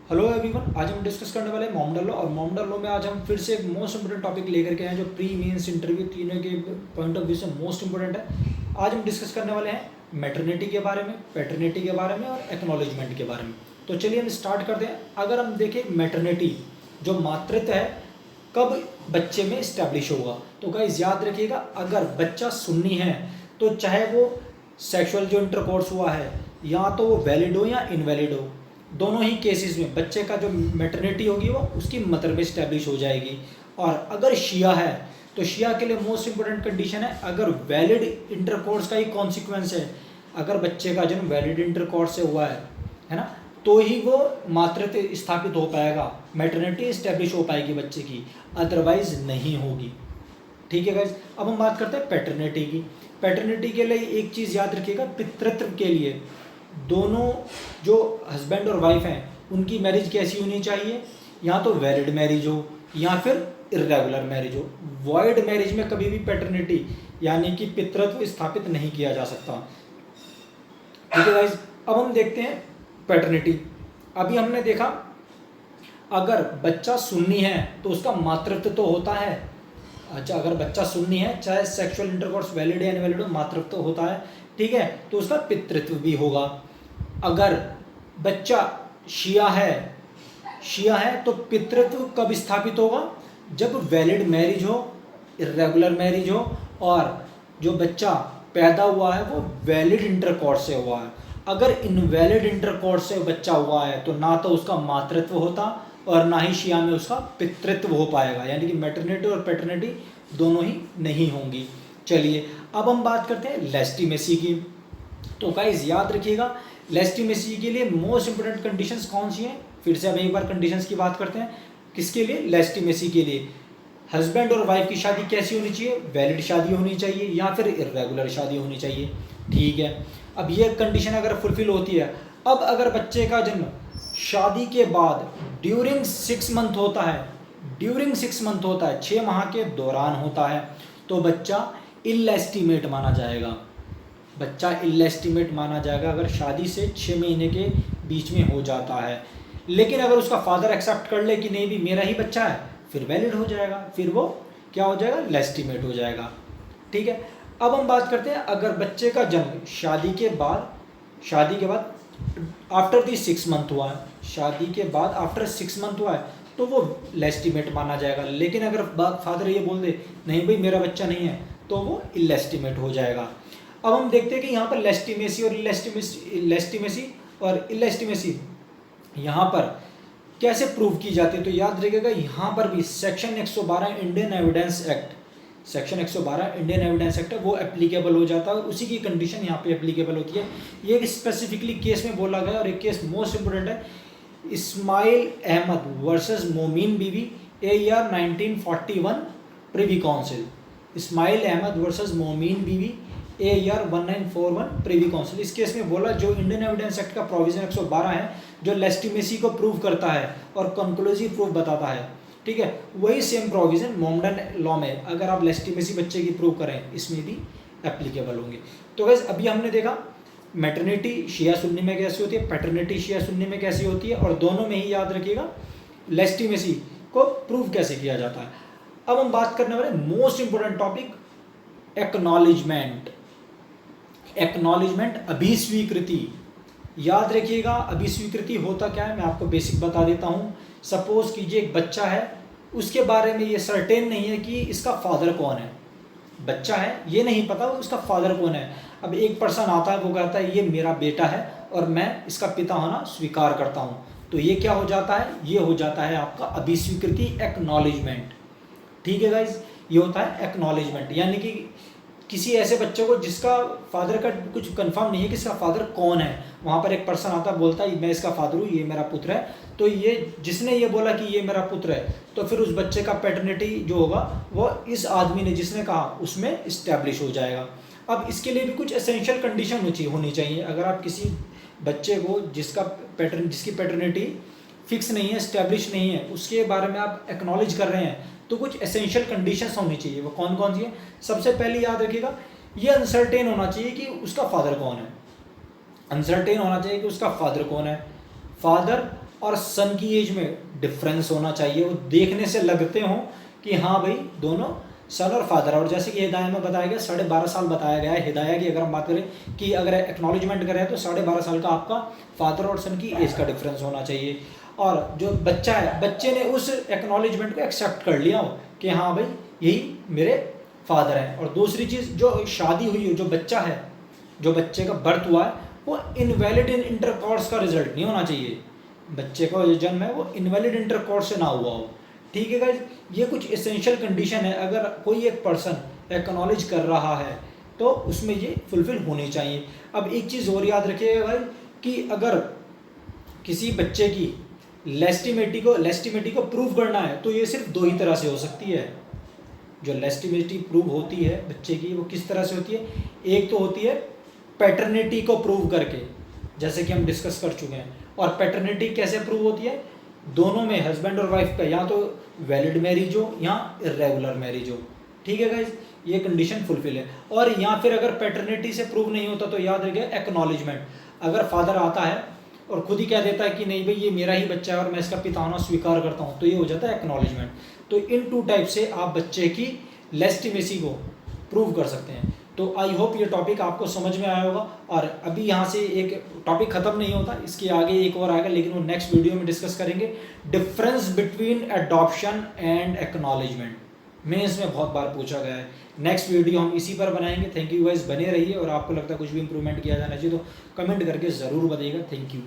Hello everyone, आज हम discuss करने वाले हैं मॉमडन लॉ। और मॉमडन लॉ में आज हम फिर से एक मोस्ट इंपोर्टेंट टॉपिक लेकर के आए जो प्री मेंस इंटरव्यू तीनों के पॉइंट ऑफ व्यू से मोस्ट इंपोर्टेंट है। आज हम डिस्कस करने वाले हैं मैटरनिटी के बारे में, पैटर्निटी के बारे में और एक्नॉलेजमेंट के बारे में। तो चलिए हम स्टार्ट करते हैं। अगर हम देखें मैटरनिटी जो मातृत्व है कब बच्चे में इस्टेब्लिश होगा, तो गाइस याद रखिएगा, अगर बच्चा सुन्नी है तो चाहे वो सेक्सुअल जो इंटरकोर्स हुआ है या तो वो वैलिड हो या इनवैलिड हो, दोनों ही केसेस में बच्चे का जो मैटरनिटी होगी वो उसकी मदर में इस्टेब्लिश हो जाएगी। और अगर शिया है तो शिया के लिए मोस्ट इंपोर्टेंट कंडीशन है, अगर वैलिड इंटरकोर्स का ही कॉन्सिक्वेंस है, अगर बच्चे का जन्म वैलिड इंटरकोर्स से हुआ है ना, तो ही वो मातृत्व स्थापित हो पाएगा, मैटरनिटी इस्टेब्लिश हो पाएगी बच्चे की, अदरवाइज नहीं होगी। ठीक है गाइज, अब हम बात करते हैं पैटर्निटी की। पैटर्निटी के लिए एक चीज़ याद रखिएगा, पितृत्व के लिए दोनों जो हस्बैंड और वाइफ हैं उनकी मैरिज कैसी होनी चाहिए, या तो वैलिड मैरिज हो या फिर इर्रेगुलर मैरिज हो। वॉइड मैरिज में कभी भी पैटर्निटी यानी कि पितृत्व स्थापित नहीं किया जा सकता। ठीक है गाइज, अब हम देखते हैं पैटर्निटी। अभी हमने देखा अगर बच्चा सुन्नी है तो उसका मातृत्व तो होता है। अच्छा, अगर बच्चा सुन्नी है चाहे सेक्सुअल इंटरकोर्स वैलिड या इनवैलिड हो, मातृत्व तो होता है, ठीक है, तो उसका पितृत्व भी होगा। अगर बच्चा शिया है तो पितृत्व कब स्थापित होगा, जब वैलिड मैरिज हो, इर्रेगुलर मैरिज हो और जो बच्चा पैदा हुआ है वो वैलिड इंटरकोर्स से हुआ है। अगर इनवैलिड इंटरकोर्स से बच्चा हुआ है तो ना तो उसका मातृत्व होता और ना ही शिया में उसका पितृत्व हो पाएगा, यानी कि मैटरनिटी और पैटर्निटी दोनों ही नहीं होंगी। चलिए अब हम बात करते हैं लेजिटिमेसी की। तो गाइस याद रखिएगा, लेजिटिमेसी के लिए मोस्ट इंपोर्टेंट कंडीशंस कौन सी हैं, फिर से हम एक बार कंडीशंस की बात करते हैं। किसके लिए? लेजिटिमेसी के लिए। हस्बैंड और वाइफ की शादी कैसी होनी चाहिए? वैलिड शादी होनी चाहिए या फिर इर्रेगुलर शादी होनी चाहिए। ठीक है, अब ये कंडीशन अगर फुलफिल होती है, अब अगर बच्चे का जन्म शादी के बाद ड्यूरिंग 6 मंथ होता है, 6 माह के दौरान होता है, तो बच्चा इलेस्टिमेट माना जाएगा। अगर शादी से 6 महीने के बीच में हो जाता है। लेकिन अगर उसका फादर एक्सेप्ट कर ले कि नहीं भी मेरा ही बच्चा है, फिर वैलिड हो जाएगा, फिर वो क्या हो जाएगा, लेस्टिमेट हो जाएगा। ठीक है, अब हम बात करते हैं अगर बच्चे का जन्म शादी के बाद आफ्टर दी 6 मंथ हुआ है, शादी के बाद आफ्टर 6 मंथ हुआ है, तो वो लेस्टिमेट माना जाएगा। लेकिन अगर फादर ये बोल दे नहीं भाई मेरा बच्चा नहीं है, तो वो इलेस्टिमेट हो जाएगा। अब हम देखते हैं कि यहाँ पर लेस्टिमेसी और इलेस्टिमेसी यहाँ पर कैसे प्रूव की जाती है। तो याद रखिएगा, यहाँ पर भी सेक्शन 112 इंडियन एविडेंस एक्ट है, वो एप्लीकेबल हो जाता है और उसी की कंडीशन यहाँ पे एप्लीकेबल होती है। ये स्पेसिफिकली केस में बोला गया और एक केस मोस्ट इंपोर्टेंट है, Ismail Ahmed versus Momin Bibi, AER 1941 privy council. Ismail Ahmed versus Momin Bibi, AER 1941 privy council. इस केस में बोला जो इंडियन एविडेंस एक्ट का प्रोविजन 112 है जो लेस्टिमेसी को प्रूव करता है और कंक्लूसिव प्रूफ बताता है, ठीक है, वही सेम प्रोविजन मॉमडन लॉ में अगर आप लेस्टिमेसी बच्चे की प्रूव करें इसमें भी एप्लीकेबल होंगे। तो गाइस अभी हमने देखा मैटरनिटी शिया सुन्नी में कैसी होती है, पैटर्निटी शिया सुन्नी में कैसी होती है, और दोनों में ही याद रखिएगा लेस्टिमेसी को प्रूव कैसे किया जाता है। अब हम बात करने वाले मोस्ट इंपोर्टेंट टॉपिक एक्नॉलेजमेंट, अभिस्वीकृति। याद रखिएगा अभिस्वीकृति होता क्या है, मैं आपको बेसिक बता देता हूँ। सपोज कीजिए एक बच्चा है, उसके बारे में ये सर्टेन नहीं है कि इसका फादर कौन है, बच्चा है ये नहीं पता उसका फादर कौन है। अब एक पर्सन आता है, वो कहता है ये मेरा बेटा है और मैं इसका पिता होना स्वीकार करता हूँ, तो ये क्या हो जाता है, ये हो जाता है आपका अभिस्वीकृति, एक्नॉलेजमेंट। ठीक है गाइज, ये होता है एक्नॉलेजमेंट, यानी कि किसी ऐसे बच्चे को जिसका फादर का कुछ कंफर्म नहीं है कि इसका फादर कौन है, वहाँ पर एक पर्सन आता है बोलता है मैं इसका फादर हूँ, ये मेरा पुत्र है, तो ये जिसने ये बोला कि ये मेरा पुत्र है, तो फिर उस बच्चे का पैटर्निटी जो होगा वो इस आदमी ने जिसने कहा उसमें इस्टेब्लिश हो जाएगा। अब इसके लिए भी कुछ एसेंशियल कंडीशन होनी चाहिए। अगर आप किसी बच्चे को जिसकी पैटर्निटी फिक्स नहीं है, इस्टेब्लिश नहीं है, उसके बारे में आप एक्नॉलेज कर रहे हैं, तो कुछ एसेंशियल कंडीशंस होनी चाहिए। वो कौन कौन सी है? सबसे पहले याद रखिएगा, ये अनसर्टेन होना चाहिए कि उसका फादर कौन है। फादर और सन की एज में डिफरेंस होना चाहिए, वो देखने से लगते हों कि हाँ भाई दोनों सन और फादर। और जैसे कि हिदाया में बताया गया 12.5 साल बताया गया है हिदाया की, अगर हम बात करें कि अगर एक्नॉलेजमेंट करें तो 12.5 साल का आपका फादर और सन की एज का डिफरेंस होना चाहिए। और जो बच्चा है, बच्चे ने उस एक्नॉलेजमेंट को एक्सेप्ट कर लिया हो कि हाँ भाई यही मेरे फादर हैं। और दूसरी चीज़, जो शादी हुई हो, जो बच्चा है, जो बच्चे का बर्थ हुआ है, वो इनवैलिड इन इंटरकॉर्स का रिजल्ट नहीं होना चाहिए। बच्चे का जो जन्म है वो इनवैलिड इंटरकॉर्स से ना हुआ हो। ठीक है गाइज, ये कुछ एसेंशियल कंडीशन है, अगर कोई एक पर्सन एक्नॉलेज कर रहा है तो उसमें ये फुलफिल होनी चाहिए। अब एक चीज़ और याद रखिएगा भाई कि अगर किसी बच्चे की लेस्टिमेटी को प्रूव करना है तो ये सिर्फ दो ही तरह से हो सकती है। जो लेस्टिमेटी प्रूव होती है बच्चे की, वो किस तरह से होती है? एक तो होती है पैटर्निटी को प्रूव करके, जैसे कि हम डिस्कस कर चुके हैं। और पैटर्निटी कैसे प्रूव होती है? दोनों में, हस्बैंड और वाइफ का या तो वैलिड मैरिज हो या इरेगुलर मैरिज हो। ठीक है गाइज, ये कंडीशन फुलफिल है। और या फिर अगर पैटर्निटी से प्रूव नहीं होता तो याद रखिए एक्नॉलेजमेंट। अगर फादर आता है और खुद ही कह देता है कि नहीं भाई ये मेरा ही बच्चा है और मैं इसका पिता होना स्वीकार करता हूँ, तो ये हो जाता है एक्नॉलेजमेंट। तो इन 2 टाइप से आप बच्चे की लेस्टिमेसी को प्रूव कर सकते हैं। तो आई होप ये टॉपिक आपको समझ में आया होगा। और अभी यहाँ से एक टॉपिक ख़त्म नहीं होता, इसके आगे एक और आएगा, लेकिन वो नेक्स्ट वीडियो में डिस्कस करेंगे। Difference between adoption and acknowledgement, mains में बहुत बार पूछा गया है। नेक्स्ट वीडियो हम इसी पर बनाएंगे। थैंक यू गाइस, बने रहिए। और आपको लगता है कुछ भी इंप्रूवमेंट किया जाना चाहिए तो कमेंट करके ज़रूर बताइएगा। Thank you.